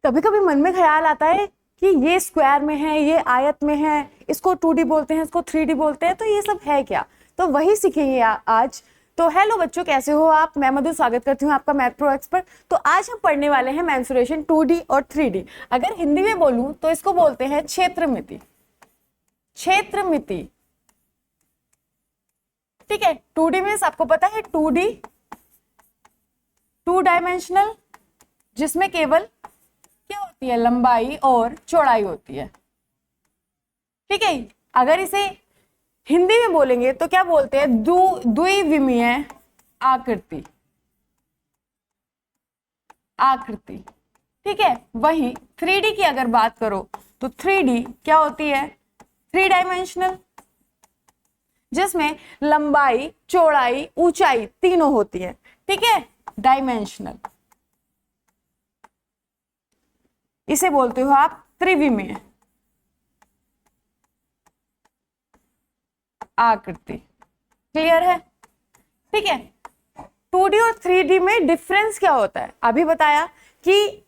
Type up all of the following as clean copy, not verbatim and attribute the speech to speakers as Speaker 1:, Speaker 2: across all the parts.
Speaker 1: कभी कभी मन में ख्याल आता है कि ये स्क्वायर में है, ये आयत में है, इसको 2D बोलते हैं, इसको 3D बोलते हैं, तो ये सब है क्या? तो वही सीखेंगे आज। तो हेलो बच्चों, कैसे हो आप? मैं मधु स्वागत करती हूँ आपका मैथ प्रो एक्सपर्ट। तो आज हम पढ़ने वाले हैं मेंसुरेशन 2D और 3D। अगर हिंदी में बोलूं तो इसको बोलते हैं क्षेत्रमिति। क्षेत्रमिति, ठीक है। 2D मीन्स आपको पता है 2D, 2 डायमेंशनल, जिसमें केवल क्या होती है, लंबाई और चौड़ाई होती है, ठीक है। अगर इसे हिंदी में बोलेंगे तो क्या बोलते हैं, द्विविमीय आकृति, आकृति, ठीक है। वही 3D की अगर बात करो तो 3D क्या होती है, 3 डायमेंशनल, जिसमें लंबाई, चौड़ाई, ऊंचाई तीनों होती है, ठीक है, डायमेंशनल। इसे बोलते हो आप त्रिविमीय आकृति। क्लियर है? ठीक है। 2D और 3D में डिफरेंस क्या होता है? अभी बताया कि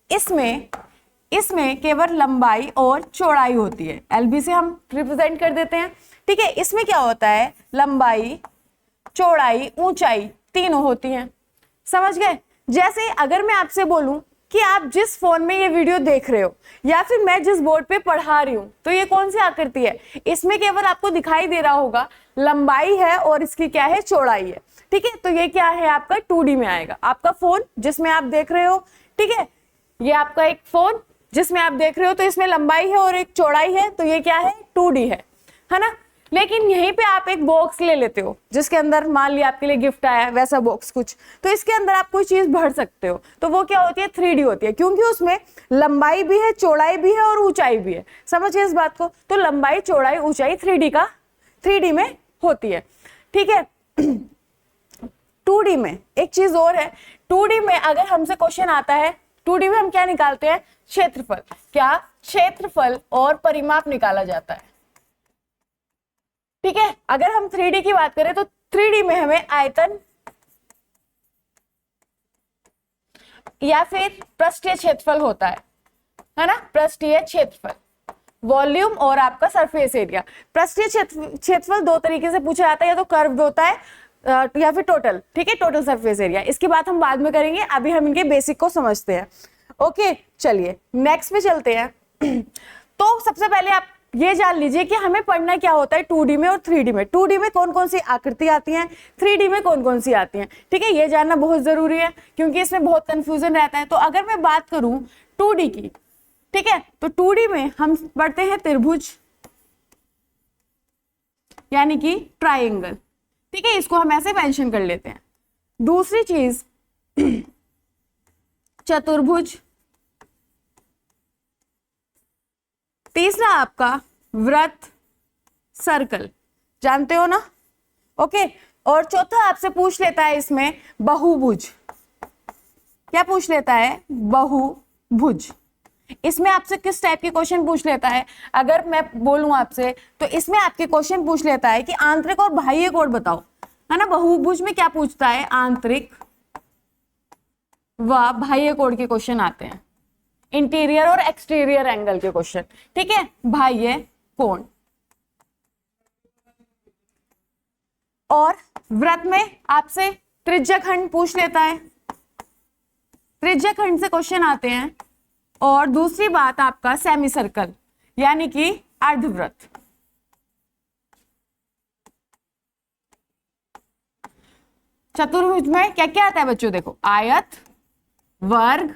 Speaker 1: इसमें केवल लंबाई और चौड़ाई होती है, LB से हम रिप्रेजेंट कर देते हैं, ठीक है। इसमें क्या होता है, लंबाई, चौड़ाई, ऊंचाई तीनों होती हैं। समझ गए? जैसे अगर मैं आपसे बोलूं कि आप जिस फोन में ये वीडियो देख रहे हो या फिर मैं जिस बोर्ड पे पढ़ा रही हूं, तो ये कौन सी आकृति है? इसमें केवल आपको दिखाई दे रहा होगा लंबाई है और इसकी क्या है, चौड़ाई है, ठीक है। तो ये क्या है, आपका 2D में आएगा। आपका फोन जिसमें आप देख रहे हो, ठीक है, ये आपका एक फोन जिसमें आप देख रहे हो, तो इसमें लंबाई है और एक चौड़ाई है, तो ये क्या है, 2D है ना। लेकिन यहीं पे आप एक बॉक्स ले लेते हो जिसके अंदर मान लिया आपके लिए गिफ्ट आया है, वैसा बॉक्स कुछ, तो इसके अंदर आप कोई चीज भर सकते हो, तो वो क्या होती है, 3D होती है, क्योंकि उसमें लंबाई भी है, चौड़ाई भी है और ऊंचाई भी है। समझिए इस बात को। तो लंबाई, चौड़ाई, ऊंचाई 3D में होती है, ठीक है। 2D में एक चीज और है, 2D में अगर हमसे क्वेश्चन आता है, 2D में हम क्या निकालते हैं, क्षेत्रफल। क्या? क्षेत्रफल और परिमाप निकाला जाता है, ठीक है। अगर हम 3D की बात करें तो 3D में हमें आयतन या फिर पृष्ठीय क्षेत्रफल होता है ना, पृष्ठीय क्षेत्रफल, वॉल्यूम और आपका सरफेस एरिया। पृष्ठीय क्षेत्रफल दो तरीके से पूछा जाता है, या तो कर्व्ड होता है या फिर टोटल, ठीक है, टोटल सरफेस एरिया। इसकी बात हम बाद में करेंगे, अभी हम इनके बेसिक को समझते हैं। ओके, चलिए नेक्स्ट पे चलते हैं। तो सबसे पहले आप ये जान लीजिए कि हमें पढ़ना क्या होता है 2D में और 3D में। 2D में कौन कौन सी आकृति आती हैं, 3D में कौन कौन सी आती हैं, ठीक है। ये जानना बहुत जरूरी है क्योंकि इसमें बहुत कंफ्यूजन रहता है। तो अगर मैं बात करूं 2D की, ठीक है, तो 2D में हम पढ़ते हैं त्रिभुज, यानी कि ट्राइंगल, ठीक है, इसको हम ऐसे मेंशन कर लेते हैं। दूसरी चीज चतुर्भुज, तीसरा आपका वृत्त, सर्कल, जानते हो ना, ओके। और चौथा आपसे पूछ लेता है इसमें बहुभुज। क्या पूछ लेता है, बहुभुज। इसमें आपसे किस टाइप के क्वेश्चन पूछ लेता है? अगर मैं बोलूं आपसे तो इसमें आपके क्वेश्चन पूछ लेता है कि आंतरिक और बाह्य कोण बताओ, है ना। बहुभुज में क्या पूछता है, आंतरिक व बाह्य कोण के क्वेश्चन आते हैं, इंटीरियर और एक्सटीरियर एंगल के क्वेश्चन, ठीक है, बाह्य कोण। और वृत्त में आपसे त्रिज्याखंड पूछ लेता है, त्रिज्याखंड से क्वेश्चन आते हैं। और दूसरी बात आपका सेमी सर्कल, यानी कि अर्धवृत्त। चतुर्भुज में क्या क्या आता है बच्चों, देखो, आयत, वर्ग,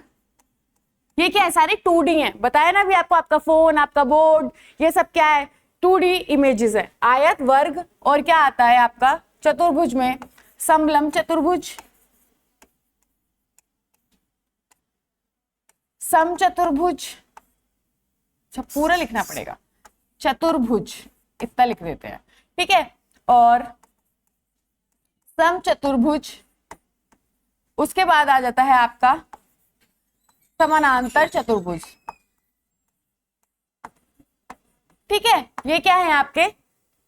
Speaker 1: ये क्या है, सारी 2D है, बताया ना अभी आपको। आपका फोन, आपका बोर्ड, ये सब क्या है, 2D इमेजेस है। आयत, वर्ग, और क्या आता है आपका चतुर्भुज में, समलंब चतुर्भुज, समचतुर्भुज, अच्छा पूरा लिखना पड़ेगा, चतुर्भुज इतना लिख देते हैं, ठीक है, और समचतुर्भुज। उसके बाद आ जाता है आपका समानांतर चतुर्भुज, ठीक है। ये क्या है आपके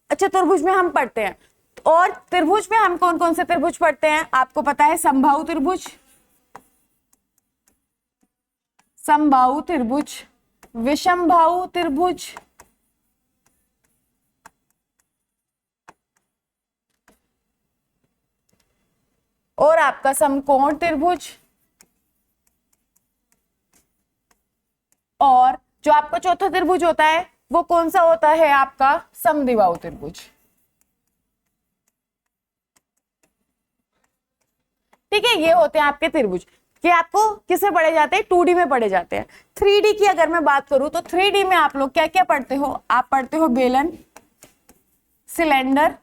Speaker 1: चतुर्भुज में हम पढ़ते हैं। और त्रिभुज में हम कौन कौन से त्रिभुज पढ़ते हैं, आपको पता है, समबाहु त्रिभुज, समबाहु त्रिभुज, विषमबाहु त्रिभुज, और आपका समकोण त्रिभुज, और जो आपका चौथा त्रिभुज होता है वो कौन सा होता है आपका समद्विबाहु त्रिभुज। ठीक है, ये होते हैं आपके त्रिभुज। ये आपको किस में पढ़े जाते हैं, 2D में पढ़े जाते हैं। 3D की अगर मैं बात करूं तो 3D में आप लोग क्या क्या पढ़ते हो, आप पढ़ते हो बेलन, सिलेंडर,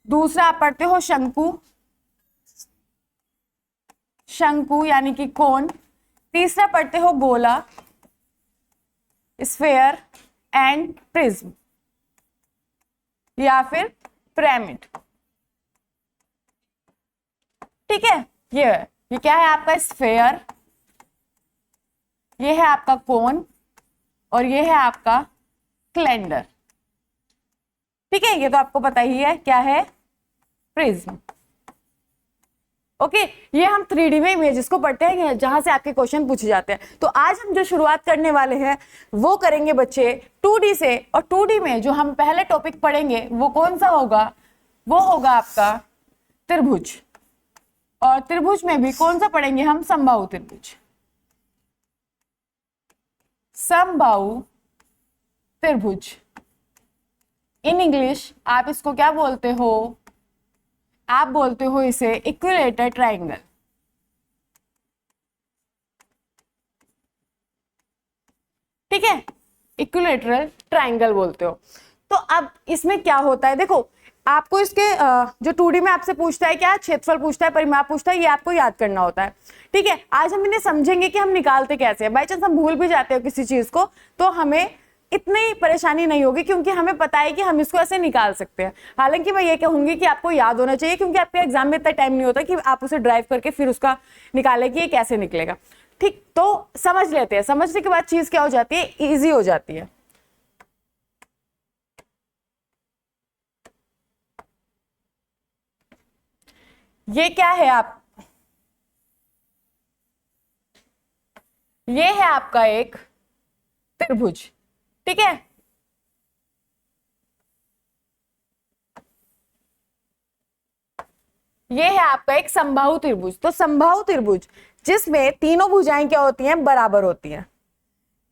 Speaker 1: दूसरा आप पढ़ते हो शंकु, शंकु यानी कि कोन, तीसरा पढ़ते हो गोला, स्फेयर एंड प्रिज्म या फिर पिरामिड। ठीक है, ये क्या है आपका स्फेयर, ये है आपका कोन, और ये है आपका सिलेंडर। ठीक है, ये तो आपको पता ही है क्या है, प्रिज्म। ओके, ये हम 3D में इमेजेस को पढ़ते हैं जहां से आपके क्वेश्चन पूछे जाते हैं। तो आज हम जो शुरुआत करने वाले हैं वो करेंगे बच्चे 2D से, और 2D में जो हम पहले टॉपिक पढ़ेंगे वो कौन सा होगा, वो होगा आपका त्रिभुज, और त्रिभुज में भी कौन सा पढ़ेंगे हम, समबाहु त्रिभुज। समबाहु त्रिभुज, इन इंग्लिश आप इसको क्या बोलते हो, आप बोलते हो इसे इक्विलेटर ट्रायंगल। ठीक है, इक्विलेटरल ट्रायंगल बोलते हो। तो अब इसमें क्या होता है, देखो आपको इसके जो 2D में आपसे पूछता है क्या, क्षेत्रफल पूछता है, परिमाप पूछता है, ये आपको याद करना होता है। ठीक है, आज हम इन्हें समझेंगे कि हम निकालते कैसे हैं। बाई चांस हम भूल भी जाते हो किसी चीज को तो हमें इतनी परेशानी नहीं होगी, क्योंकि हमें पता है कि हम इसको ऐसे निकाल सकते हैं। हालांकि मैं ये कहूंगी कि आपको याद होना चाहिए, क्योंकि आपके एग्जाम में इतना टाइम नहीं होता कि आप उसे ड्राइव करके फिर उसका निकाले कि ये कैसे निकलेगा। ठीक, तो समझ लेते हैं, समझने के बाद चीज क्या हो जाती है, इजी हो जाती है। ये क्या है ये है आपका एक त्रिभुज। ठीक है, ये है आपका एक समबाहु त्रिभुज। तो समबाहु त्रिभुज जिसमें तीनों भुजाएं क्या होती हैं, बराबर होती हैं।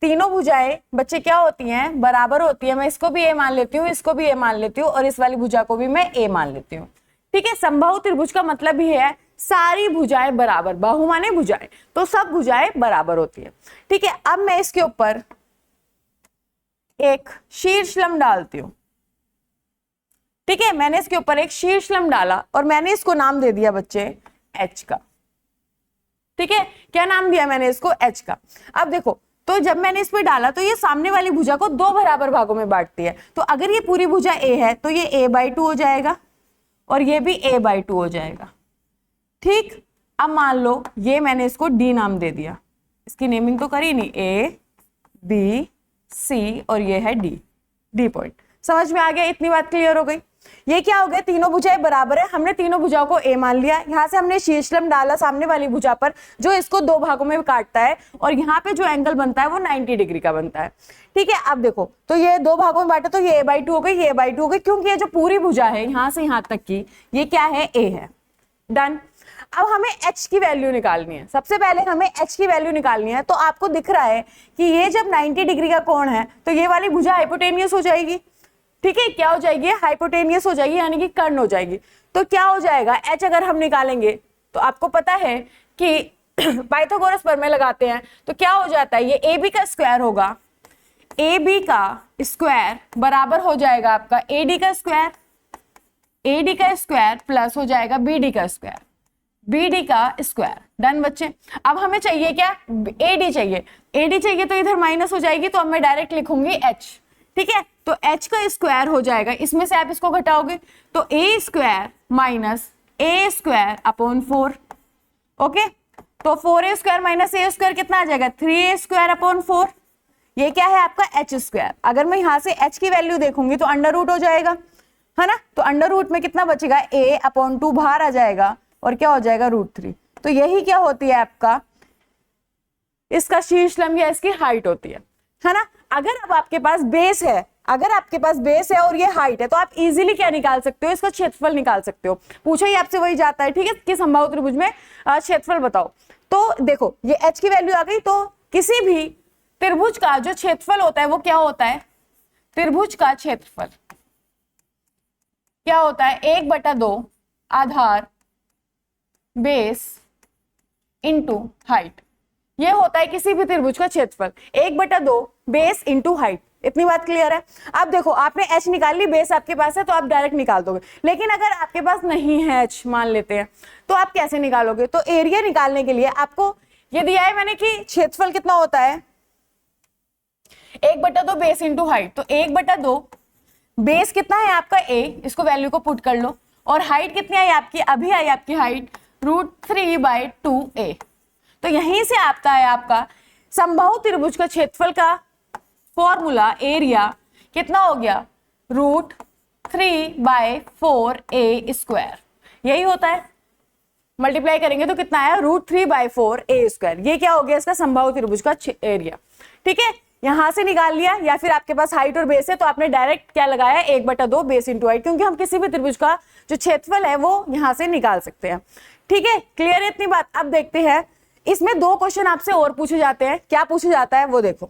Speaker 1: तीनों भुजाएं बच्चे क्या होती हैं, बराबर होती है। मैं इसको भी ए मान लेती हूँ, इसको भी ए मान लेती हूँ, और इस वाली भुजा को भी मैं ए मान लेती हूँ। ठीक है, समबाहु त्रिभुज का मतलब ही है सारी भुजाएं बराबर, बाहु माने भुजाएं, तो सब भुजाएं बराबर होती है। ठीक है, अब मैं इसके ऊपर एक शीर्षलंब डालती हूं। ठीक है, मैंने इसके ऊपर एक शीर्षलंब डाला और मैंने इसको नाम दे दिया बच्चे एच का। ठीक है, क्या नाम दिया मैंने इसको, एच का। अब देखो, तो जब मैंने इस पे डाला तो ये सामने वाली भुजा को दो बराबर भागों में बांटती है। तो अगर ये पूरी भुजा ए है तो ये a/2 हो जाएगा, और ये भी a/2 हो जाएगा। ठीक, अब मान लो ये मैंने इसको डी नाम दे दिया, इसकी नेमिंग तो करी नहीं, ए बी सी, और ये है डी, डी पॉइंट। समझ में आ गया, इतनी बात क्लियर हो गई। ये क्या हो गया, तीनों भुजाएं बराबर है, हमने तीनों भुजाओं को ए मान लिया। यहाँ से हमने शीर्षलंब डाला सामने वाली भुजा पर जो इसको दो भागों में काटता है, और यहाँ पे जो एंगल बनता है वो 90 डिग्री का बनता है। ठीक है, अब देखो, तो ये दो भागों में बांटा तो ये a/2 हो गई, ये a/2 हो गई, क्योंकि ये जो पूरी भुजा है यहाँ से यहाँ तक की, ये क्या है, ए है। डन। अब हमें h की वैल्यू निकालनी है। सबसे पहले हमें h की वैल्यू निकालनी है। तो आपको दिख रहा है कि ये जब 90 डिग्री का कोण है तो ये वाली भुजा हाइपोटेनियस हो जाएगी। ठीक है, क्या हो जाएगी, हाइपोटेनियस हो जाएगी, यानी कि कर्ण हो जाएगी। तो क्या हो जाएगा, h अगर हम निकालेंगे तो आपको पता है कि पाइथागोरस प्रमेय लगाते हैं तो क्या हो जाता है, ये AB का स्क्वायर होगा, AB का स्क्वायर बराबर हो जाएगा आपका AD का स्क्वायर, AD का स्क्वायर प्लस हो जाएगा BD का स्क्वायर, BD का स्क्वायर। डन बच्चे। अब हमें चाहिए क्या, AD चाहिए। AD चाहिए तो इधर माइनस हो जाएगी, तो अब मैं डायरेक्ट लिखूंगी H। ठीक है, तो H का स्क्वायर हो जाएगा, इसमें से आप इसको घटाओगे तो A square minus A square upon 4। Okay, तो 4A square minus A square कितना आ जाएगा, 3A स्क्वायर अपॉन 4। ये क्या है आपका H स्क्वायर। अगर मैं यहाँ से H की वैल्यू देखूंगी तो अंडर रूट हो जाएगा, है ना। तो अंडर रूट में कितना बचेगा, A/2 बाहर आ जाएगा, और क्या हो जाएगा, √3। तो यही क्या होती है आपका इसका शीर्ष लंब या इसकी हाइट होती है ना। अगर अब आपके पास बेस है, अगर आपके पास बेस है और ये हाइट है, तो आप इजीली क्या निकाल सकते हो, इसका क्षेत्रफल निकाल सकते हो। पूछा ही आपसे वही जाता है, ठीक है, कि समबाहु त्रिभुज में क्षेत्रफल बताओ। तो देखो ये h की वैल्यू आ गई, तो किसी भी त्रिभुज का जो क्षेत्रफल होता है वो क्या होता है, त्रिभुज का क्षेत्रफल क्या होता है, 1/2 आधार बेस इंटू हाइट। ये होता है किसी भी त्रिभुज का क्षेत्रफल, 1/2 बेस इंटू हाइट। इतनी बात क्लियर है। अब देखो आपने h निकाल ली, बेस आपके पास है तो आप डायरेक्ट निकाल दोगे, लेकिन अगर आपके पास नहीं है h, मान लेते हैं, तो आप कैसे निकालोगे। तो एरिया निकालने के लिए आपको ये दिया है मैंने कि क्षेत्रफल कितना होता है, 1/2 बेस इंटू हाइट। तो 1/2 बेस कितना है आपका a, इसको वैल्यू को पुट कर लो, और हाइट कितनी आई आपकी, अभी आई आपकी हाइट √3/2a। तो यहीं से आता है आपका समबाहु त्रिभुज का क्षेत्रफल का फॉर्मूला, एरिया कितना हो गया, √3/4a²। यही होता है, मल्टीप्लाई करेंगे तो कितना आया, √3/4a²। ये क्या हो गया, इसका समबाहु त्रिभुज का एरिया। ठीक है, यहां से निकाल लिया, या फिर आपके पास हाइट और बेस है तो आपने डायरेक्ट क्या लगाया, 1/2 बेस इंटू हाइट, क्योंकि हम किसी भी त्रिभुज का जो क्षेत्रफल है वो यहां से निकाल सकते हैं। ठीक है, क्लियर है इतनी बात। अब देखते हैं, इसमें 2 क्वेश्चन आपसे और पूछे जाते हैं। क्या पूछा जाता है वो देखो।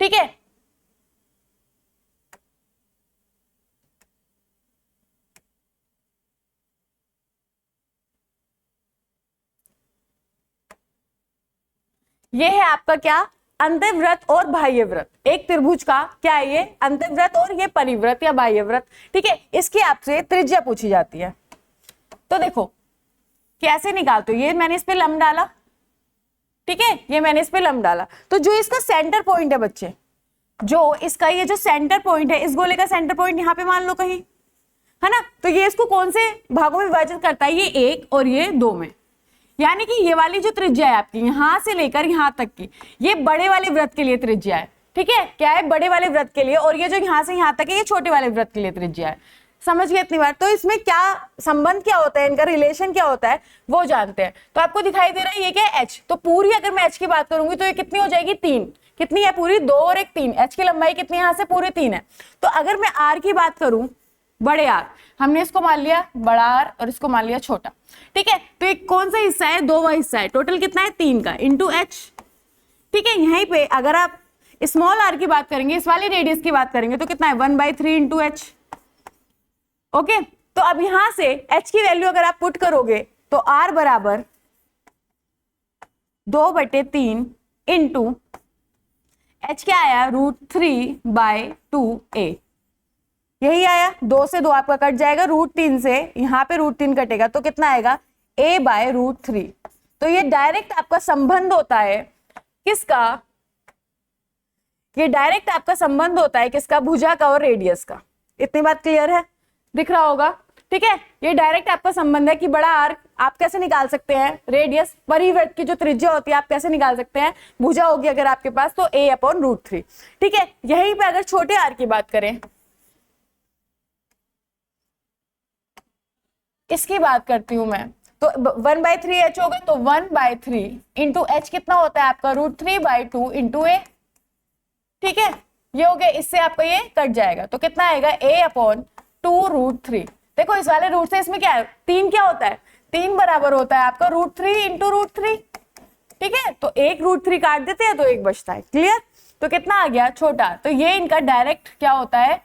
Speaker 1: ठीक है, ये है आपका क्या, अंतःव्रत और बाह्यव्रत। एक त्रिभुज का क्या है, ये अंतःव्रत और ये परिव्रत या बाह्यव्रत। ठीक है, इसकी आपसे त्रिज्या पूछी जाती है। तो देखो कैसे निकालते हो, ये मैंने इस पे लंब डाला, ठीक है, ये मैंने इस पे लंब डाला, तो जो इसका सेंटर पॉइंट है बच्चे, जो इसका ये जो सेंटर पॉइंट है, इस गोले का सेंटर पॉइंट यहाँ पे मान लो कहीं, है ना, तो ये इसको कौन से भागों में विभाजित करता है, ये 1 और ये 2 में। यानी कि ये वाली जो त्रिज्या है आपकी यहां से लेकर यहां तक की, ये बड़े वाले वृत्त के लिए त्रिज्या है। ठीक है, क्या है, बड़े वाले वृत्त के लिए, और ये जो यहां से यहां तक है ये छोटे वाले वृत्त के लिए त्रिज्या है। समझ गए इतनी बार। तो इसमें क्या संबंध क्या होता है, इनका रिलेशन क्या होता है वो जानते हैं। तो आपको दिखाई दे रहा है ये क्या है, h। तो पूरी अगर मैं h की बात करूंगी तो ये कितनी हो जाएगी, 3। कितनी है पूरी, 2 और 1 3। h की लंबाई कितनी है, यहाँ से पूरी 3 है। तो अगर मैं r की बात करूं, बड़े r, हमने इसको मान लिया बड़ा r और इसको मान लिया छोटा। ठीक है, तो एक कौन सा हिस्सा है, 2वां हिस्सा है, टोटल कितना है 3 का इंटू h। ठीक है, यहीं पे अगर आप स्मॉल r की बात करेंगे, इस वाली रेडियस की बात करेंगे तो कितना है 1/3 इंटू h। ओके, तो अब यहां से h की वैल्यू अगर आप पुट करोगे तो r बराबर 2/3 इंटू h क्या आया, √3/2a। यही आया, 2 से 2 आपका कट जाएगा, √3 से यहाँ पे √3 कटेगा तो कितना आएगा, a/√3। तो ये डायरेक्ट आपका संबंध होता है किसका, ये डायरेक्ट आपका संबंध होता है किसका, भुजा का और रेडियस का। इतनी बात क्लियर है, दिख रहा होगा। ठीक है, ये डायरेक्ट आपका संबंध है कि बड़ा आर्क आप कैसे निकाल सकते हैं, रेडियस, परिवृत्त की जो त्रिज्या होती है आप कैसे निकाल सकते हैं, भुजा होगी अगर आपके पास तो a/√3। ठीक है, यहीं पे अगर छोटे आर की बात करें, इसकी बात करती हूं मैं, तो 1/3h होगा, तो 1/3 इंटू h कितना होता है आपका, √3/2 इंटू a। ठीक है, ये हो गया, इससे आपका ये कट जाएगा तो कितना आएगा, a/2√3। देखो इस वाले रूट से इसमें क्या है, 3 क्या होता है, 3 बराबर होता है आपका √3 इंटू √3। ठीक है, तो एक √3 काट देते हैं तो 1 बचता है। क्लियर, तो कितना आ गया, छोटा। तो ये इनका डायरेक्ट क्या होता है,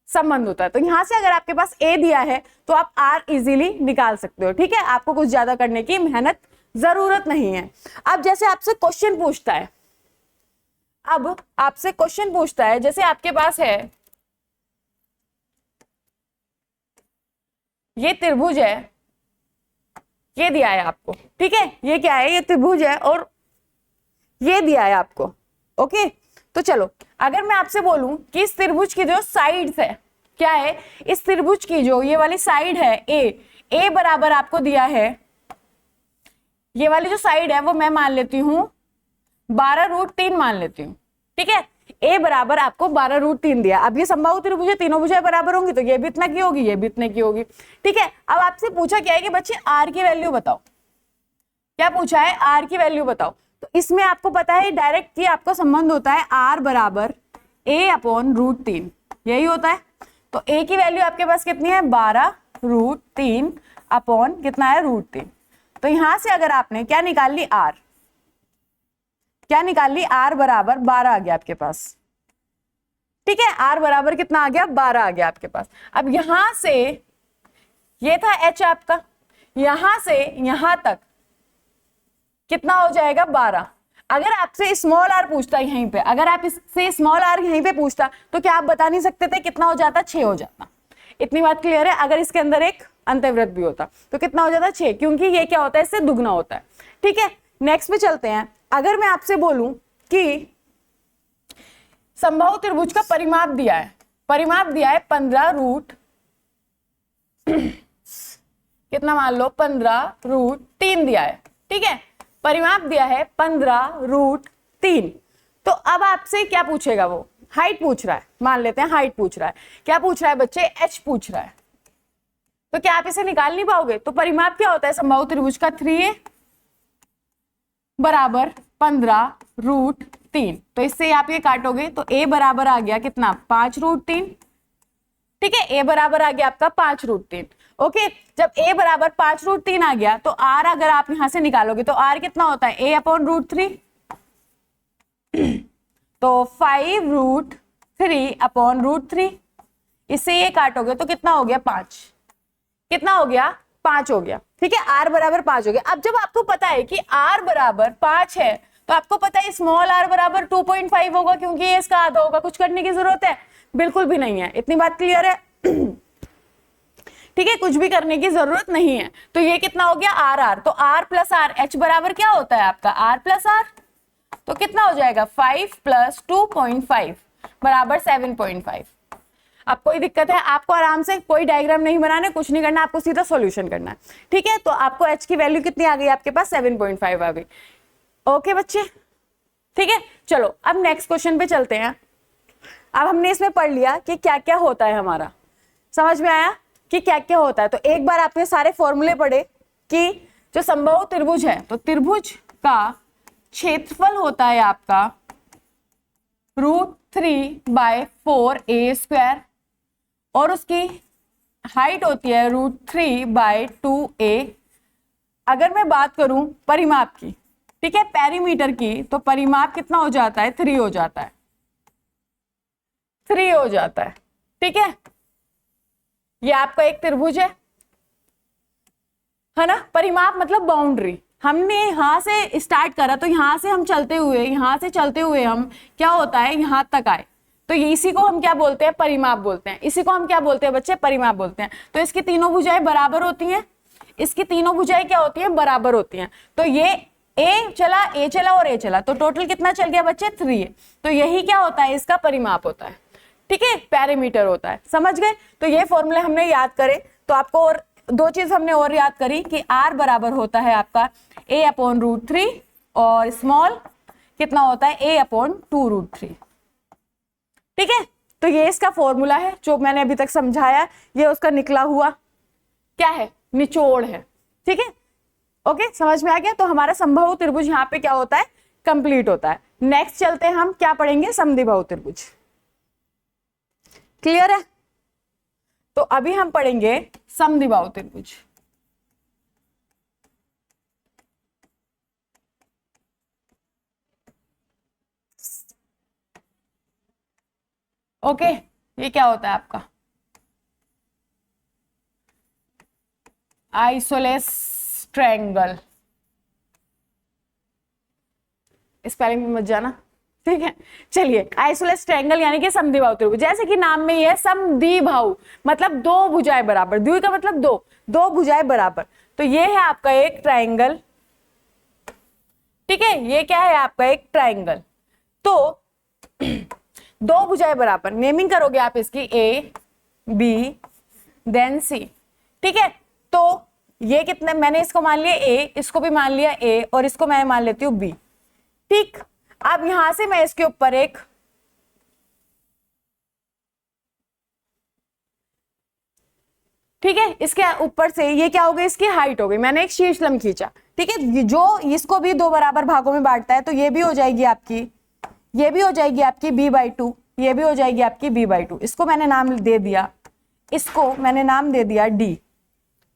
Speaker 1: संबंध होता है। तो यहां से अगर आपके पास a दिया है तो आप r इजीली निकाल सकते हो। ठीक है, आपको कुछ ज्यादा करने की मेहनत जरूरत नहीं है। अब जैसे आपसे क्वेश्चन पूछता है, अब आपसे क्वेश्चन पूछता है, जैसे आपके पास है ये त्रिभुज है, ये दिया है आपको। ठीक है, ये क्या है, ये त्रिभुज है और ये दिया है आपको। ओके, तो चलो अगर मैं आपसे बोलूं कि इस त्रिभुज की जो साइड्स है, क्या है, इस त्रिभुज की जो ये वाली साइड है a बराबर आपको दिया है, ये वाली जो साइड है वो मैं मान लेती हूं 12√3 मान लेती हूँ, ठीक है। a बराबर आपको 12√3 दिया। अब ये समबाहु त्रिभुज है, तीनों भुजाएं बराबर होंगी तो ये भी इतना की होगी, ये भी इतने की होगी, ठीक है। अब आपसे पूछा क्या है कि बच्चे r की वैल्यू बताओ, क्या पूछा है, r की वैल्यू बताओ। तो इसमें आपको पता है डायरेक्ट कि आपको संबंध होता है r बराबर a/√3, यही होता है। तो a की वैल्यू आपके पास कितनी है, 12√3 अपॉन कितना है, √3। तो यहां से अगर आपने क्या निकाल ली, r, क्या निकाल ली, r बराबर 12 आ गया आपके पास, ठीक है। r बराबर कितना आ गया, 12 आ गया आपके पास। अब यहां से ये था h आपका, यहां से यहां तक कितना हो जाएगा, 12। अगर आपसे स्मॉल r पूछता यहीं पे, अगर आप इससे स्मॉल r यहीं पे पूछता तो क्या आप बता नहीं सकते थे कितना हो जाता, 6 हो जाता। इतनी बात क्लियर है। अगर इसके अंदर एक अंतर्वृत्त भी होता तो कितना हो जाता, 6, क्योंकि ये क्या होता है, इससे दुगना होता है, ठीक है। नेक्स्ट पे चलते हैं। अगर मैं आपसे बोलूं कि समबाहु त्रिभुज का परिमाप दिया है, परिमाप दिया है 15 कितना मान लो, 15√3 दिया है, ठीक है। परिमाप दिया है 15√3। तो अब आपसे क्या पूछेगा, वो हाइट पूछ रहा है, मान लेते हैं हाइट पूछ रहा है। क्या पूछ रहा है बच्चे, h पूछ रहा है। तो क्या आप इसे निकाल नहीं पाओगे। तो परिमाप क्या होता है समबाहु त्रिभुज का, 3a बराबर 15√3। तो इससे आप ये काटोगे तो a बराबर आ गया कितना, 5√3, ठीक है। a बराबर आ गया आपका 5√3। ओके, जब a बराबर 5√3 आ गया तो r अगर आप यहां से निकालोगे तो r कितना होता है, a/√3। तो 5√3/√3, इससे ये काटोगे तो कितना हो गया, 5। कितना हो गया, 5 हो गया, ठीक है। r बराबर 5 हो गया। अब जब आपको पता है कि r बराबर 5 है तो आपको पता है स्मॉल r बराबर 2.5 होगा, क्योंकि ये इसका आधा होगा। कुछ करने की जरूरत है, बिल्कुल भी नहीं है। इतनी बात क्लियर है, ठीक है, कुछ भी करने की जरूरत नहीं है। तो ये कितना हो गया, r। तो r प्लस r, h बराबर क्या होता है आपका, r प्लस r। तो कितना हो जाएगा, 5 + 2.5 बराबर 7.5। अब कोई दिक्कत है, आपको आराम से कोई डायग्राम नहीं बनाना, कुछ नहीं करना, आपको सीधा सॉल्यूशन करना है, ठीक है। तो आपको h की वैल्यू कितनी आ गई आपके पास, 7.5 आ गई। ओके बच्चे, ठीक है। चलो अब नेक्स्ट क्वेश्चन पे चलते हैं। अब हमने इसमें पढ़ लिया कि क्या क्या होता है, हमारा समझ में आया कि क्या क्या होता है। तो एक बार आपने सारे फॉर्मूले पढ़े कि जो समबाहु त्रिभुज है तो त्रिभुज का क्षेत्रफल होता है आपका √3/4a² और उसकी हाइट होती है √3/2a। अगर मैं बात करूं परिमाप की, ठीक है, पेरीमीटर की, तो परिमाप कितना हो जाता है, 3 हो जाता है, 3 हो जाता है, ठीक है। ये आपका एक त्रिभुज है ना। परिमाप मतलब बाउंड्री। हमने यहां से स्टार्ट करा तो यहां से हम चलते हुए हम क्या होता है, यहां तक आए, तो इसी को हम क्या बोलते हैं, परिमाप बोलते हैं। इसी को हम क्या बोलते हैं बच्चे, परिमाप बोलते हैं। तो इसकी तीनों भुजाएं बराबर होती हैं, इसकी तीनों भुजाएं क्या होती हैं, बराबर होती हैं। तो ये a चला और a चला, तो टोटल कितना चल गया बच्चे, 3a। तो यही क्या होता है, इसका परिमाप होता है, ठीक है, पेरीमीटर होता है। समझ गए। तो ये फॉर्मूले हमने याद करे। तो आपको और दो चीज हमने और याद करी कि r बराबर होता है आपका a/√3 और स्मॉल कितना होता है, a/2√3, ठीक है। तो ये इसका फॉर्मूला है जो मैंने अभी तक समझाया, ये उसका निकला हुआ क्या है, निचोड़ है, ठीक है। ओके, समझ में आ गया। तो हमारा समबाहु त्रिभुज यहाँ पे क्या होता है, कंप्लीट होता है। नेक्स्ट चलते हैं, हम क्या पढ़ेंगे, समद्विबाहु त्रिभुज। क्लियर है। तो अभी हम पढ़ेंगे समद्विबाहु त्रिभुज। ओके, ये क्या होता है आपका, आइसोलेस ट्रायंगल। स्पेलिंग में मत जाना, ठीक है। चलिए, आइसोलेस ट्रायंगल यानी कि समद्विबाहु त्रिभुज। जैसे कि नाम में ये है समद्विबाहु, मतलब दो भुजाएं बराबर। द्वि का मतलब दो भुजाएं बराबर। तो ये है आपका एक ट्रायंगल, ठीक है। ये क्या है आपका एक ट्रायंगल। तो दो भुजाएं बराबर, नेमिंग करोगे आप इसकी ए बी देन सी, ठीक है। तो ये कितने, मैंने इसको मान लिया ए, इसको भी मान लिया ए और इसको मैं मान लेती हूँ बी, ठीक। अब यहां से मैं इसके ऊपर एक ठीक है, इसके ऊपर से ये क्या हो गई, इसकी हाइट हो गई, मैंने एक शीर्षलंब खींचा। ठीक है, जो इसको भी दो बराबर भागों में बांटता है, तो ये भी हो जाएगी आपकी, ये भी हो जाएगी आपकी b/2, ये भी हो जाएगी आपकी b/2। इसको मैंने नाम दे दिया, इसको मैंने नाम दे दिया d।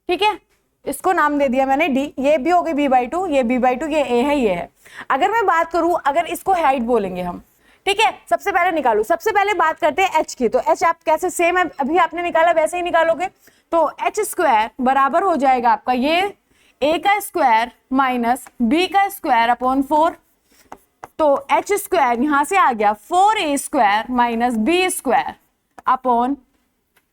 Speaker 1: ठीक है, इसको नाम दे दिया मैंने d, ये भी हो गई b/2, ये b/2, ये a है, ये है। अगर मैं बात करूं, अगर इसको हाइट बोलेंगे हम, ठीक है, सबसे पहले निकालू, सबसे पहले बात करते हैं h की। तो h आप कैसे, सेम है अभी आपने निकाला वैसे ही निकालोगे। तो h² बराबर हो जाएगा आपका ये a का स्क्वायर माइनस b का स्क्वायर अपॉन 4। तो h² यहां से आ गया 4a² माइनस b² अपॉन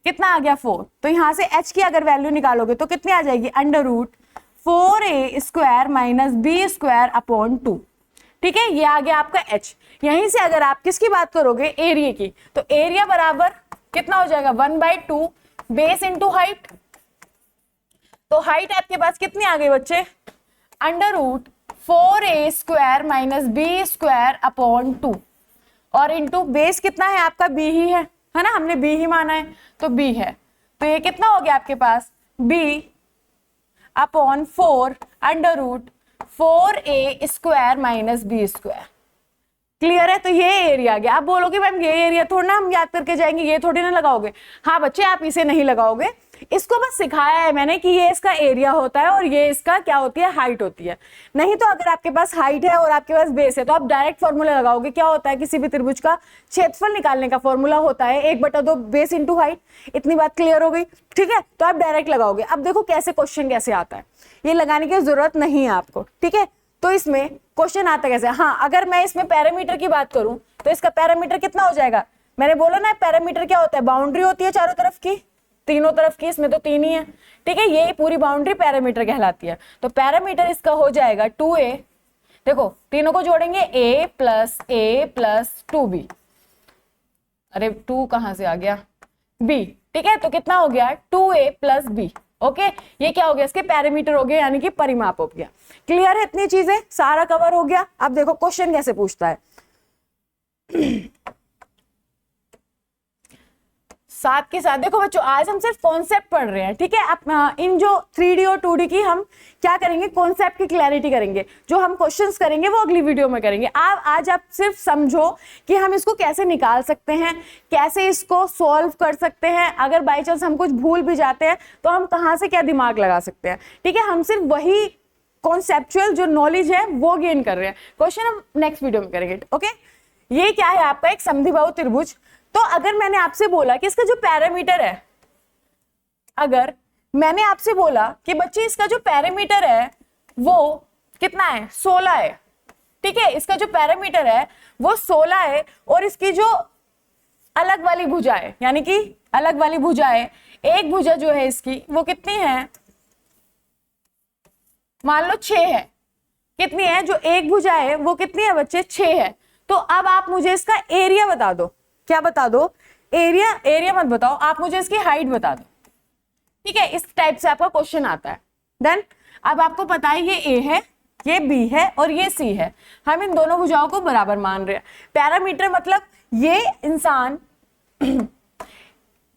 Speaker 1: कितना आ गया 4। तो यहां से h की अगर वैल्यू निकालोगे तो कितनी आ जाएगी, √4a² माइनस b² अपॉन 2। ठीक है, ये आ गया आपका h। यहीं से अगर आप किसकी बात करोगे, एरिया की, तो एरिया बराबर कितना हो जाएगा, 1/2 बेस इंटू हाइट। तो हाइट आपके पास कितनी आ गई बच्चे, √4a² माइनस b² अपॉन 2, और इंटू बेस कितना है आपका, b ही है ना, हमने b ही माना है तो b है। तो ये कितना हो गया आपके पास, b upon 4 √4a² minus b²। Clear है, तो ये एरिया आ गया। आप बोलोगे मैम ये एरिया थोड़ा ना हम याद करके जाएंगे, ये थोड़ी ना लगाओगे। हाँ बच्चे, आप इसे नहीं लगाओगे, इसको बस सिखाया है मैंने कि ये इसका एरिया होता है और ये इसका क्या होती है, हाइट होती है। नहीं तो अगर आपके पास हाइट है और आपके पास बेस है तो आप डायरेक्ट फॉर्मूला लगाओगे। क्या होता है, किसी भी त्रिभुज का क्षेत्रफल निकालने का फॉर्मूला होता है 1/2 बेस इंटू हाइट। इतनी बात क्लियर हो गई। ठीक है, तो आप डायरेक्ट लगाओगे। अब देखो कैसे क्वेश्चन कैसे आता है, ये लगाने की जरूरत नहीं है आपको। ठीक है, तो इसमें क्वेश्चन आता कैसे, हाँ अगर मैं इसमें पैरामीटर की बात करूं तो इसका पैरामीटर कितना हो जाएगा, मैंने बोला ना पैरामीटर क्या होता है, बाउंड्री होती है चारों तरफ की, तीनों तरफ की, इसमें तो 3 ही है। ठीक है, ये पूरी बाउंड्री पैरामीटर कहलाती है। तो पैरामीटर इसका हो जाएगा 2a, देखो तीनों को जोड़ेंगे a plus a plus 2b, अरे 2 कहां से आ गया, b। ठीक है, तो कितना हो गया 2a प्लस b। ओके, ये क्या हो गया, इसके पैरामीटर हो गए, यानी कि परिमाप हो गया। क्लियर है, इतनी चीजें सारा कवर हो गया। अब देखो क्वेश्चन कैसे पूछता है। साथ के साथ देखो बच्चों, आज हम सिर्फ कॉन्सेप्ट पढ़ रहे हैं। ठीक है, आप इन जो 3D और 2D की हम क्या करेंगे, कॉन्सेप्ट की क्लैरिटी करेंगे। जो हम क्वेश्चंस करेंगे वो अगली वीडियो में करेंगे। आज आप सिर्फ समझो कि हम इसको कैसे निकाल सकते हैं, कैसे इसको सॉल्व कर सकते हैं। अगर बाई चांस हम कुछ भूल भी जाते हैं तो हम कहाँ से क्या दिमाग लगा सकते हैं। ठीक है, हम सिर्फ वही कॉन्सेप्चुअल जो नॉलेज है वो गेन कर रहे हैं। क्वेश्चन हम नेक्स्ट वीडियो में करेंगे। ओके, ये क्या है आपका एक समद्विबाहु त्रिभुज। तो अगर मैंने आपसे बोला कि इसका जो पैरामीटर है, अगर मैंने आपसे बोला कि बच्चे इसका जो पैरामीटर है वो कितना है, 16 है। ठीक है, इसका जो पैरामीटर है वो 16 है, और इसकी जो अलग वाली भुजा है, यानी कि अलग वाली भुजा है, एक भुजा जो है इसकी वो कितनी है, मान लो 6 है। कितनी है, जो एक भुजा है वो कितनी है बच्चे, 6 है। तो अब आप मुझे इसका एरिया बता दो। क्या बता दो, एरिया। एरिया मत बताओ, आप मुझे इसकी हाइट बता दो। ठीक है, इस टाइप से आपका क्वेश्चन आता है। देन अब आपको पता है ये ए है, ये बी है और ये सी है। हम इन दोनों भुजाओं को बराबर मान रहे हैं। पैरामीटर मतलब ये इंसान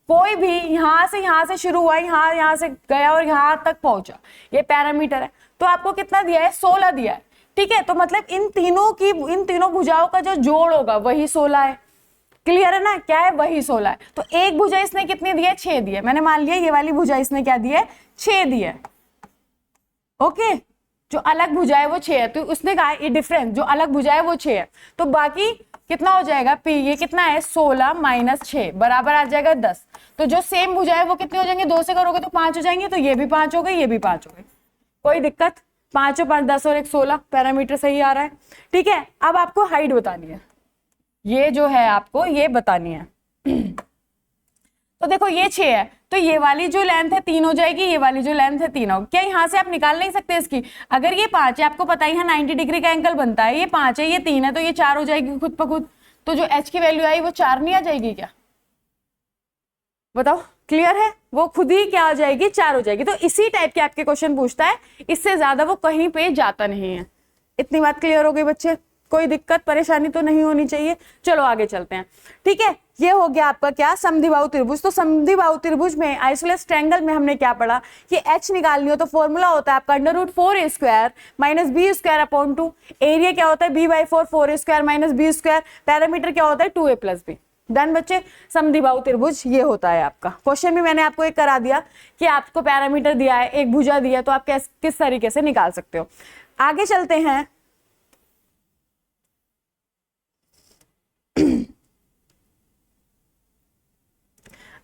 Speaker 1: कोई भी यहां से शुरू हुआ, यहां से गया और यहां तक पहुंचा, ये पैरामीटर है। तो आपको कितना दिया है, 16 दिया है। ठीक है, तो मतलब इन तीनों भुजाओं का जो जोड़ होगा वही 16 है। क्लियर है ना, क्या है, वही 16 है। तो एक भुजा इसने कितनी दी है, 6 दी है। मैंने मान लिया ये वाली भुजा इसने क्या दी है, 6 दी है। ओके, जो अलग भुजा है वो 6 है, तो उसने कहा ये डिफरेंस, जो अलग भुजा है वो 6 है। तो बाकी कितना हो जाएगा, पी ये कितना है, 16 माइनस 6 बराबर आ जाएगा 10। तो जो सेम भुजा है वो कितने हो जाएंगे, 2 से करोगे तो 5 हो जाएंगे। तो ये भी 5 हो गए, ये भी 5 हो गए, कोई दिक्कत। 5 और 5 10 और 1 16, पैरामीटर सही आ रहा है। ठीक है, अब आपको हाइट बतानी है, ये जो है आपको ये बतानी है। तो देखो ये 6 है, तो ये वाली जो लेंथ है 3 हो जाएगी, ये वाली जो लेंथ है 3 होगी। क्या यहाँ से आप निकाल नहीं सकते इसकी, अगर ये 5 है, आपको पता ही है 90 डिग्री का एंगल बनता है, ये 5 है, ये 3 है, तो ये 4 हो जाएगी खुद ब खुद। तो जो h की वैल्यू आई वो 4 नहीं आ जाएगी क्या, बताओ। क्लियर है, वो खुद ही क्या आ जाएगी, 4 हो जाएगी। तो इसी टाइप के आपके क्वेश्चन पूछता है, इससे ज्यादा वो कहीं पे जाता नहीं है। इतनी बात क्लियर हो गई बच्चे। कोई दिक्कत परेशानी तो नहीं होनी चाहिए। चलो आगे चलते हैं। ठीक है, ये हो गया आपका क्या, समद्विबाहु त्रिभुज। तो समद्विबाहु त्रिभुज में आइसोसेलेस ट्रायंगल में हमने क्या पढ़ा कि एच निकालनी हो तो फॉर्मूला होता है आपका √4a² - b² अपॉन 2। एरिया क्या होता है b/4, 4a² - b²। पैरामीटर क्या होता है 2a + b। डन बच्चे, समद्विबाहु त्रिभुज ये होता है आपका। क्वेश्चन भी मैंने आपको एक करा दिया कि आपको पैरामीटर दिया है, एक भुजा दिया है, तो आप किस तरीके से निकाल सकते हो। आगे चलते हैं।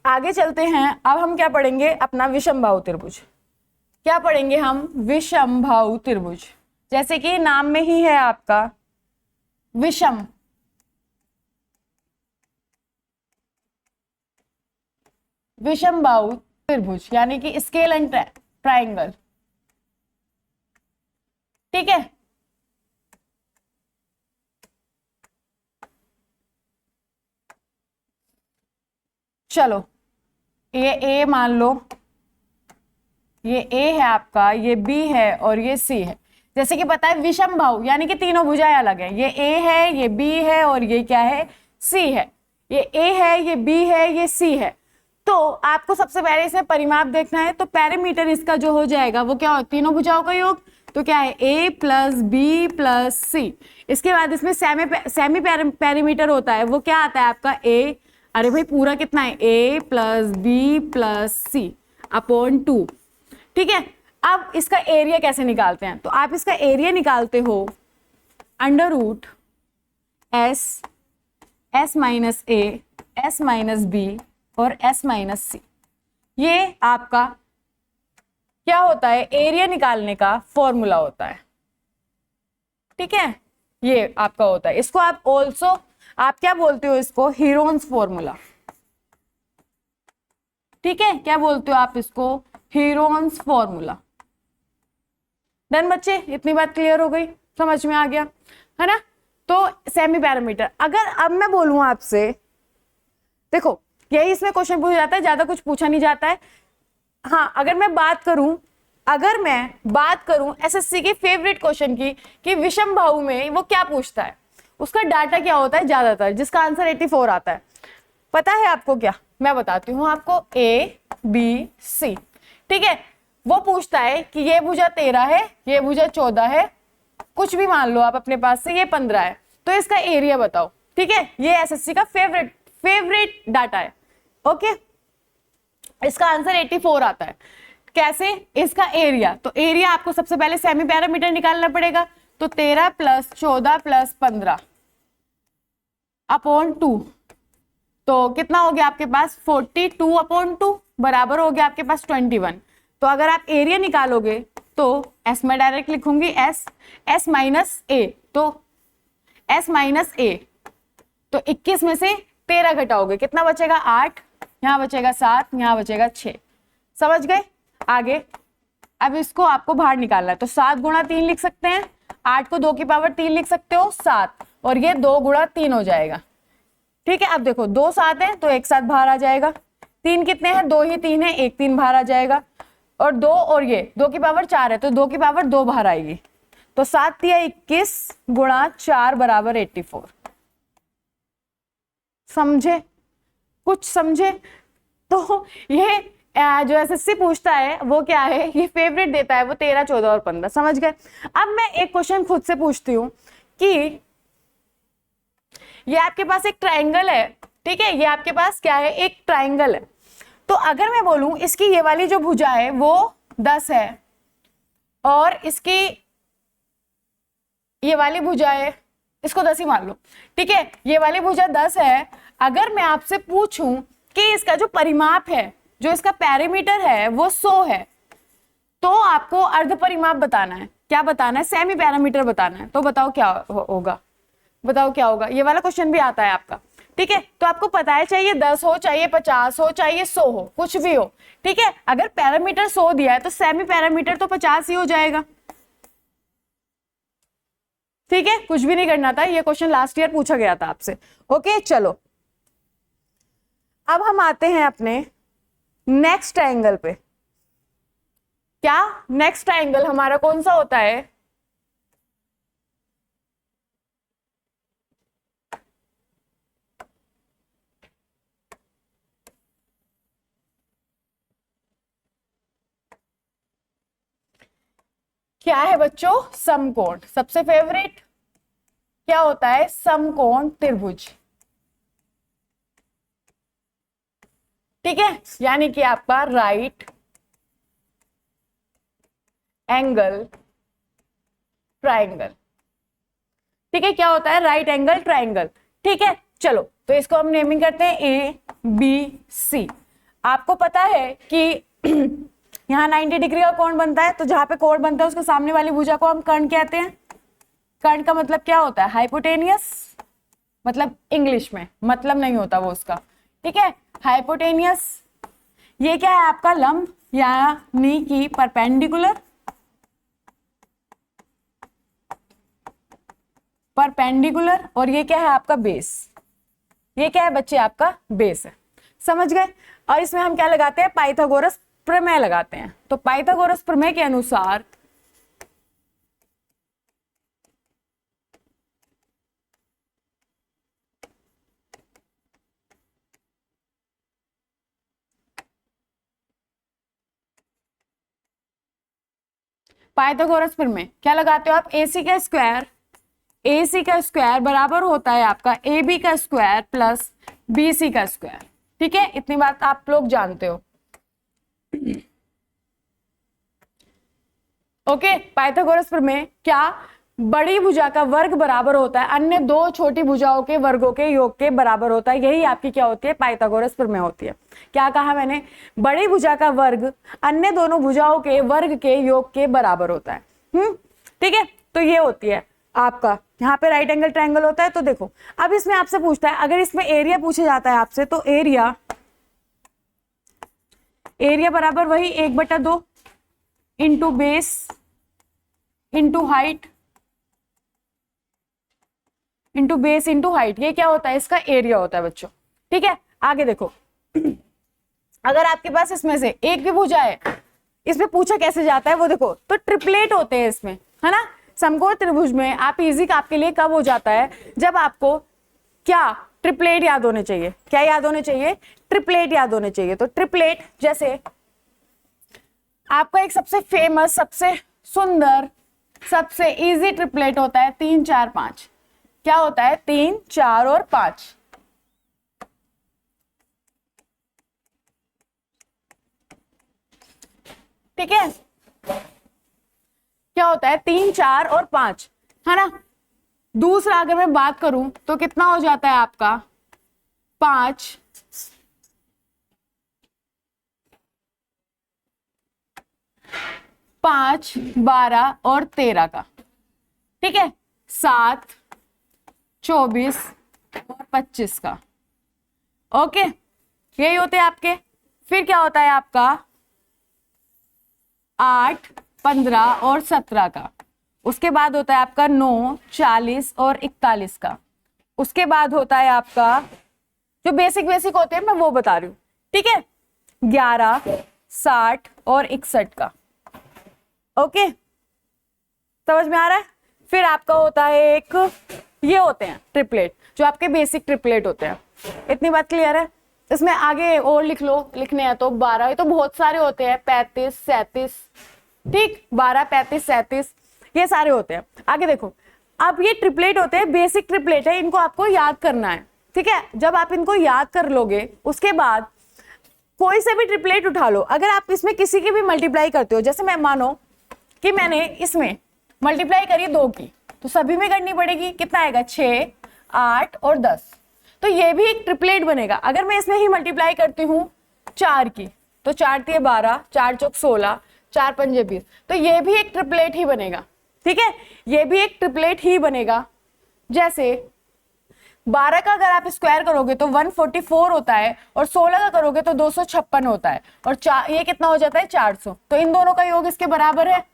Speaker 1: आगे चलते हैं, अब हम क्या पढ़ेंगे, अपना विषमबाहु त्रिभुज। क्या पढ़ेंगे हम, विषमबाहु त्रिभुज। जैसे कि नाम में ही है आपका विषम, विषमबाहु त्रिभुज यानी कि स्केल एंड ट्रायंगल। ठीक है, चलो ये ए मान लो, ये ए है आपका, ये बी है और ये सी है। जैसे कि पता है विषमबाहु यानी कि तीनों भुजाएं अलग है, ये ए है, ये बी है और ये क्या है, सी है। ये ए है, ये बी है, ये सी है। तो आपको सबसे पहले इसमें परिमाप देखना है, तो पैरामीटर इसका जो हो जाएगा वो क्या हो, तीनों भुजाओं का योग। तो क्या है a + b + c। इसके बाद इसमें सेमी पैरामीटर होता है, वो क्या आता है आपका a, अरे भाई पूरा कितना है a + b + c अपॉन 2। ठीक है, अब इसका एरिया कैसे निकालते हैं, तो आप इसका एरिया निकालते हो √s s - a s - b और s - c। ये आपका क्या होता है, एरिया निकालने का फॉर्मूला होता है। ठीक है, ये आपका होता है। इसको आप ऑल्सो आप क्या बोलते हो, इसको हीरोन्स फॉर्मूला। ठीक है, क्या बोलते हो आप इसको, हीरोन्स फॉर्मूला। डन बच्चे, इतनी बात क्लियर हो गई, समझ में आ गया है ना। तो सेमी पैरामीटर, अगर अब मैं बोलूं आपसे, देखो यही इसमें क्वेश्चन पूछा जाता है, ज्यादा कुछ पूछा नहीं जाता है। हाँ, अगर मैं बात करूं एसएससी के फेवरेट क्वेश्चन की कि विषमबाहु में वो क्या पूछता है, उसका डाटा क्या होता है ज्यादातर, जिसका आंसर 84 आता है। पता है आपको क्या, मैं बताती हूँ आपको, ए बी सी। ठीक है, वो पूछता है कि ये भुजा 13 है, ये भुजा 14 है, कुछ भी मान लो आप अपने पास से, ये 15 है, तो इसका एरिया बताओ। ठीक है, ये एसएससी का फेवरेट डाटा है। ओके, इसका आंसर 84 आता है। कैसे, इसका एरिया, तो एरिया आपको सबसे पहले सेमी पैरामीटर निकालना पड़ेगा। तो 13 + 14 + 15 अपॉन 2, तो कितना हो गया आपके पास 42 अपॉन 2 बराबर हो गया आपके पास 21। तो अगर आप एरिया निकालोगे तो एस में डायरेक्ट लिखूंगी, एस - ए, तो एस - ए, तो 21 में से 13 घटाओगे, कितना बचेगा 8, यहाँ बचेगा 7, यहाँ बचेगा 6। समझ गए। आगे अब इसको आपको बाहर निकालना है, तो 7 × 3 लिख सकते हैं, 8 को 2 की पावर 3 लिख सकते हो 7, और ये 2 × 3 हो जाएगा। ठीक है, अब देखो 2 7 है तो एक साथ बाहर आ जाएगा, 3 कितने हैं, 2 ही 3 है, एक 3 बाहर आ जाएगा, और 2 और ये 2 की पावर 4 है तो 2 की पावर 2 बाहर आएगी। तो 7 × 21 × 4 = 84। समझे, कुछ समझे। तो ये जो एसएससी पूछता है वो क्या है, ये फेवरेट देता है, वो 13, 14 और 15। समझ गए। अब मैं एक क्वेश्चन खुद से पूछती हूँ कि ये आपके पास एक ट्रायंगल है। ठीक है, ये आपके पास क्या है, एक ट्रायंगल है। तो अगर मैं बोलूं इसकी ये वाली जो भुजा है वो 10 है और इसकी ये वाली भुजा है, इसको 10 ही मान लो। ठीक है, ये वाली भुजा 10 है। अगर मैं आपसे पूछूं कि इसका जो परिमाप है, जो इसका पैरामीटर है वो 100 है, तो आपको अर्ध परिमाप बताना है। क्या बताना है, सेमी पैरामीटर बताना है। तो बताओ क्या होगा, बताओ क्या होगा। ये वाला क्वेश्चन भी आता है आपका। ठीक है, तो आपको पता है चाहिए 10 हो, चाहिए 50 हो, चाहिए 100 हो, कुछ भी हो। ठीक है, अगर पैरामीटर 100 दिया है तो सेमी पैरामीटर तो 50 ही हो जाएगा। ठीक है, कुछ भी नहीं करना था, ये क्वेश्चन लास्ट ईयर पूछा गया था आपसे। ओके, चलो अब हम आते हैं अपने नेक्स्ट ट्रायंगल पे। क्या नेक्स्ट ट्रायंगल हमारा कौन सा होता है, क्या है बच्चों? समकोण। सबसे फेवरेट क्या होता है? समकोण त्रिभुज। ठीक है, यानी कि आपका राइट एंगल ट्राइंगल। ठीक है, क्या होता है? Right angle triangle. ठीक है, चलो तो इसको हम नेमिंग करते हैं ए बी सी। आपको पता है कि यहाँ 90 डिग्री का कोण बनता है, तो जहां पे कोण बनता है उसके सामने वाली भुजा को हम कर्ण कहते हैं। कर्ण का मतलब क्या होता है? हाइपोटेनियस। मतलब इंग्लिश में मतलब नहीं होता वो उसका। ठीक है, हाइपोटेनियस। ये क्या है? आपका लंब यानी कि परपेंडिकुलर। परपेंडिकुलर। और ये क्या है? आपका बेस। ये क्या है बच्चे? आपका बेस है। समझ गए? और इसमें हम क्या लगाते हैं? पाइथागोरस प्रमेय लगाते हैं। तो पाइथागोरस प्रमेय के अनुसार पाइथागोरस प्रमेय क्या लगाते हो आप? AC का स्क्वायर, AC का स्क्वायर बराबर होता है आपका AB का स्क्वायर प्लस BC का स्क्वायर। ठीक है, इतनी बात आप लोग जानते हो। ओके, पाइथागोरस प्रमेय क्या? बड़ी भुजा का वर्ग बराबर होता है अन्य दो छोटी भुजाओं के वर्गों के योग के बराबर होता है। यही आपकी क्या होती है? पाइथागोरस प्रमेय होती है। क्या कहा मैंने? बड़ी भुजा का वर्ग अन्य दोनों भुजाओं के वर्ग के योग के बराबर होता है। ठीक है, तो ये होती है आपका, यहाँ पे राइट एंगल ट्रायंगल होता है। तो देखो, अब इसमें आपसे पूछता है, अगर इसमें एरिया पूछा जाता है आपसे, तो एरिया बराबर वही 1/2 into base into height into base into height. ये क्या होता है? इसका एरिया होता है बच्चों। ठीक है, आगे देखो, अगर आपके पास इसमें से एक भी भुजा है, इसमें पूछा कैसे जाता है वो देखो, तो ट्रिपलेट होते हैं इसमें, है ना। समकोण त्रिभुज में आप इजी आपके लिए कब हो जाता है? जब आपको क्या ट्रिपलेट याद होने चाहिए। क्या याद होने चाहिए? ट्रिपलेट याद होने चाहिए। तो ट्रिपलेट जैसे आपका एक सबसे फेमस, सबसे सुंदर, सबसे इजी ट्रिपलेट होता है 3 4 5। क्या होता है? 3 4 और 5। ठीक है, क्या होता है? 3 4 और 5, है ना। दूसरा अगर मैं बात करूं तो कितना हो जाता है आपका? 5 5 12 और 13 का। ठीक है, 7 24 और 25 का। ओके, यही होते हैं आपके। फिर क्या होता है आपका? 8 15 और 17 का। उसके बाद होता है आपका 9 40 और 41 का। उसके बाद होता है आपका, जो बेसिक होते हैं मैं वो बता रही हूं। ठीक है, 11 60 और 61 का। ओके, समझ में आ रहा है? फिर आपका होता है एक, ये होते हैं ट्रिपलेट, जो आपके बेसिक ट्रिपलेट होते हैं। इतनी बात क्लियर है? इसमें आगे और लिख लो, लिखने हैं तो 12, ये तो बहुत सारे होते हैं, 35 37। ठीक, 12 35 37 ये सारे होते हैं। आगे देखो, अब ये ट्रिपलेट होते हैं, बेसिक ट्रिपलेट है, इनको आपको याद करना है। ठीक है, जब आप इनको याद कर लोगे, उसके बाद कोई से भी ट्रिपलेट उठा लो। अगर आप इसमें किसी की भी मल्टीप्लाई करते हो, जैसे मैं मानो कि मैंने इसमें मल्टीप्लाई करी 2 की, तो सभी में करनी पड़ेगी। कितना आएगा? 6 8 और 10। तो ये भी एक ट्रिपलेट बनेगा। अगर मैं इसमें ही मल्टीप्लाई करती हूँ 4 की, तो 4 3 12 4 चौक 16 4 5 20, तो ये भी एक ट्रिपलेट ही बनेगा। ठीक है, ये भी एक ट्रिपलेट ही बनेगा। जैसे 12 का अगर आप स्क्वायर करोगे तो 144 होता है, और 16 का करोगे तो 256 होता है, और ये कितना हो जाता है? 400। तो इन दोनों का योग इसके बराबर है,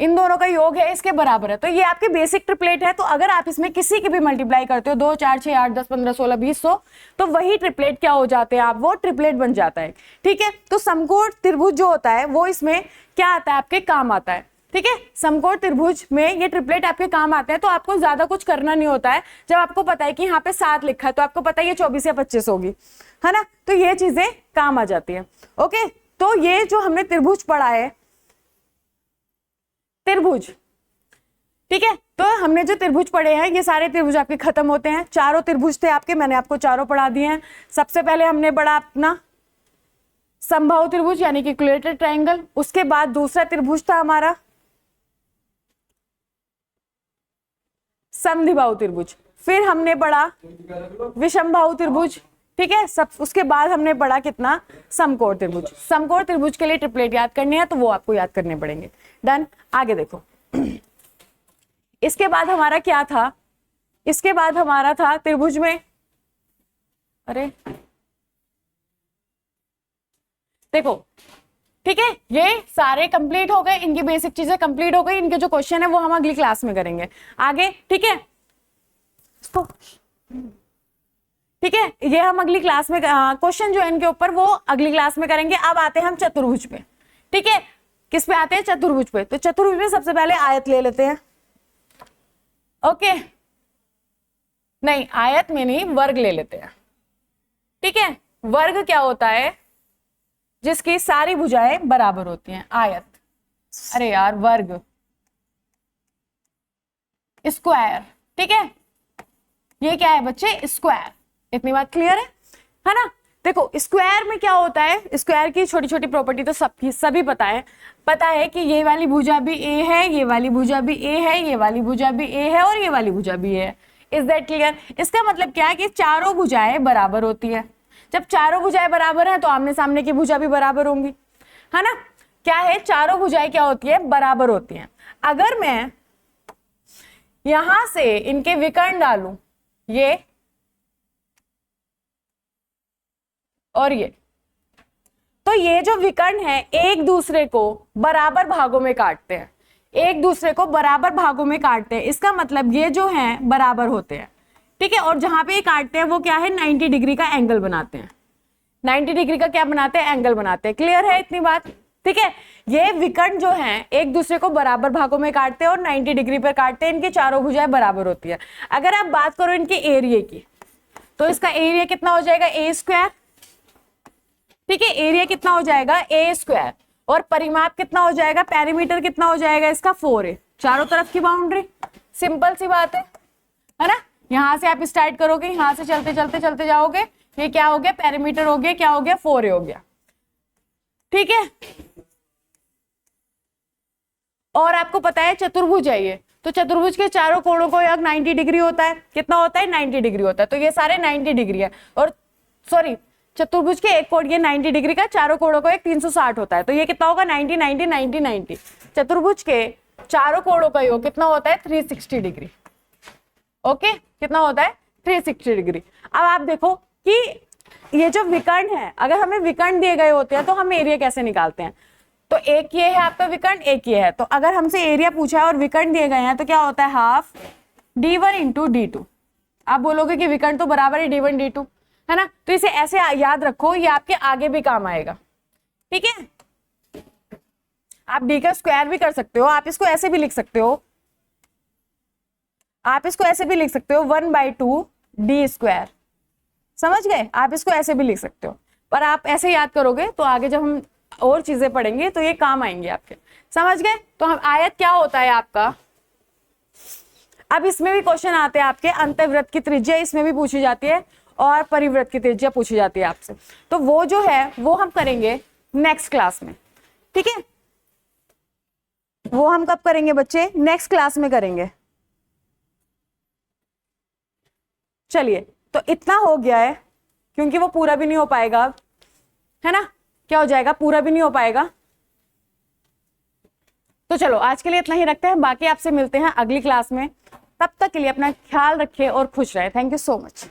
Speaker 1: इन दोनों का योग है इसके बराबर है। तो ये आपके बेसिक ट्रिपलेट है। तो अगर आप इसमें किसी की भी मल्टीप्लाई करते हो, 2 4 6 8 10 15 16 20 100, तो वही ट्रिपलेट क्या हो जाते हैं आप? वो ट्रिपलेट बन जाता है। ठीक है, तो समकोण त्रिभुज जो होता है वो इसमें क्या आता है? आपके काम आता है। ठीक है, समकोण त्रिभुज में ये ट्रिपलेट आपके काम आते हैं। तो आपको ज्यादा कुछ करना नहीं होता है। जब आपको पता है कि यहाँ पे 7 लिखा है, तो आपको पता है ये 24 या 25 होगी, है ना। तो ये चीजें काम आ जाती है। ओके, तो ये जो हमने त्रिभुज पढ़ा है, त्रिभुज। ठीक है, तो हमने जो त्रिभुज पढ़े हैं ये सारे त्रिभुज आपके खत्म होते हैं। चारों त्रिभुज थे आपके, मैंने आपको चारों पढ़ा दिए हैं। सबसे पहले हमने पढ़ा अपना समबाहु त्रिभुज यानी कि इक्विलेटरल ट्रायंगल। उसके बाद दूसरा त्रिभुज था हमारा समद्विबाहु त्रिभुज। फिर हमने पढ़ा विषमबाहु त्रिभुज। ठीक है, सब उसके बाद हमने पढ़ा कितना, समकोण त्रिभुज। समकोण त्रिभुज के लिए ट्रिपलेट याद करनी है तो वो आपको याद करने पड़ेंगे। डन, आगे देखो। इसके बाद हमारा क्या था, इसके बाद हमारा था त्रिभुज में, अरे देखो, ठीक है, ये सारे कंप्लीट हो गए, इनकी बेसिक चीजें कंप्लीट हो गई। इनके जो क्वेश्चन है वो हम अगली क्लास में करेंगे आगे। ठीक है, ठीक है, ये हम अगली क्लास में क्वेश्चन जो है इनके ऊपर वो अगली क्लास में करेंगे। अब आते हैं हम चतुर्भुज पे। ठीक है, किस पे आते हैं, चतुर्भुज पे। तो चतुर्भुज में सबसे पहले आयत ले लेते हैं। ओके, नहीं आयत में नहीं, वर्ग ले लेते हैं। ठीक है, वर्ग क्या होता है, जिसकी सारी भुजाएं बराबर होती हैं। आयत, अरे यार वर्ग, स्क्वायर। ठीक है, ये क्या है बच्चे, स्क्वायर। इतनी बात क्लियर है ना। देखो स्क्वायर में क्या होता है, स्क्वायर की छोटी छोटी प्रॉपर्टी तो सबकी सभी पता है कि ये वाली भुजा भी ए है, ये वाली भुजा भी ए है, ये वाली भुजा भी ए है और ये वाली भुजा भी ए है। Is that clear. इसका मतलब क्या है कि चारों भुजाएं बराबर होती है। जब चारों भुजाएं बराबर हैं तो आमने सामने की भुजा भी बराबर होंगी, है ना। क्या है, चारों भुजाएं क्या होती है, बराबर होती हैं। अगर मैं यहां से इनके विकर्ण डालूं, ये और ये, तो ये जो विकर्ण है एक दूसरे को बराबर भागों में काटते हैं, एक दूसरे को बराबर भागों में काटते हैं। इसका मतलब ये जो हैं बराबर होते हैं। ठीक है, और जहां पे ये काटते हैं वो क्या है, 90 डिग्री का एंगल बनाते हैं। 90 डिग्री का क्या बनाते हैं, एंगल बनाते हैं। क्लियर है इतनी बात। ठीक है, ये विकर्ण जो हैं एक दूसरे को बराबर भागों में काटते हैं और 90 डिग्री पर काटते हैं। इनकी चारों भुजाएं बराबर होती है। अगर आप बात करो इनके एरिया की, तो इसका एरिया कितना हो जाएगा, ए स्क्वायर। ठीक है, एरिया कितना हो जाएगा, ए स्क्वायर। और परिमाप कितना हो जाएगा, पेरीमीटर कितना हो जाएगा इसका, 4a। चारों तरफ की बाउंड्री, सिंपल सी बात है ना। यहां से आप स्टार्ट करोगे, यहां से चलते चलते चलते जाओगे, ये क्या हो गया, पेरीमीटर हो गया, क्या हो गया, 4a हो गया। ठीक है, और आपको पता है चतुर्भुज है ये, तो चतुर्भुज के चारों कोणों को योग 90 डिग्री होता है। कितना होता है, 90 डिग्री होता है। तो ये सारे 90 डिग्री है। और सॉरी, चतुर्भुज के एक कोण ये 90 डिग्री का, चारों कोणों को एक 360 होता है। तो ये कितना होगा, 90 90 90 90। चतुर्भुज के चारों कोणों का योग कितना होता है, 360 डिग्री। ओके, कितना होता है, 360 डिग्री। अब आप देखो कि ये जो विकर्ण है, अगर हमें विकर्ण दिए गए होते हैं तो हम एरिया कैसे निकालते हैं। तो एक ये है आपका विकर्ण, एक ये है। तो अगर हमसे एरिया पूछा है और विकर्ण दिए गए हैं तो क्या होता है, हाफ d1 इंटू d2। आप बोलोगे कि विकर्ण तो बराबर है d1 d2, है ना। तो इसे ऐसे याद रखो, ये आपके आगे भी काम आएगा। ठीक है, आप d का स्क्वायर भी कर सकते हो, आप इसको ऐसे भी लिख सकते हो, आप इसको ऐसे भी लिख सकते हो 1/2 d स्क्वायर। समझ गए, आप इसको ऐसे भी लिख सकते हो। पर आप ऐसे याद करोगे तो आगे जब हम और चीजें पढ़ेंगे तो ये काम आएंगे आपके। समझ गए। तो हम आयत क्या होता है आपका। अब इसमें भी क्वेश्चन आते हैं आपके, अंतर्वृत्त की त्रिज्या इसमें भी पूछी जाती है और परिवृत्त की त्रिज्या पूछी जाती है आपसे। तो वो जो है वो हम करेंगे नेक्स्ट क्लास में। ठीक है, वो हम कब करेंगे बच्चे, नेक्स्ट क्लास में करेंगे। चलिए, तो इतना हो गया है, क्योंकि वो पूरा भी नहीं हो पाएगा, है ना। क्या हो जाएगा, पूरा भी नहीं हो पाएगा। तो चलो आज के लिए इतना ही रखते हैं, बाकी आपसे मिलते हैं अगली क्लास में। तब तक के लिए अपना ख्याल रखिए और खुश रहे। Thank you so much.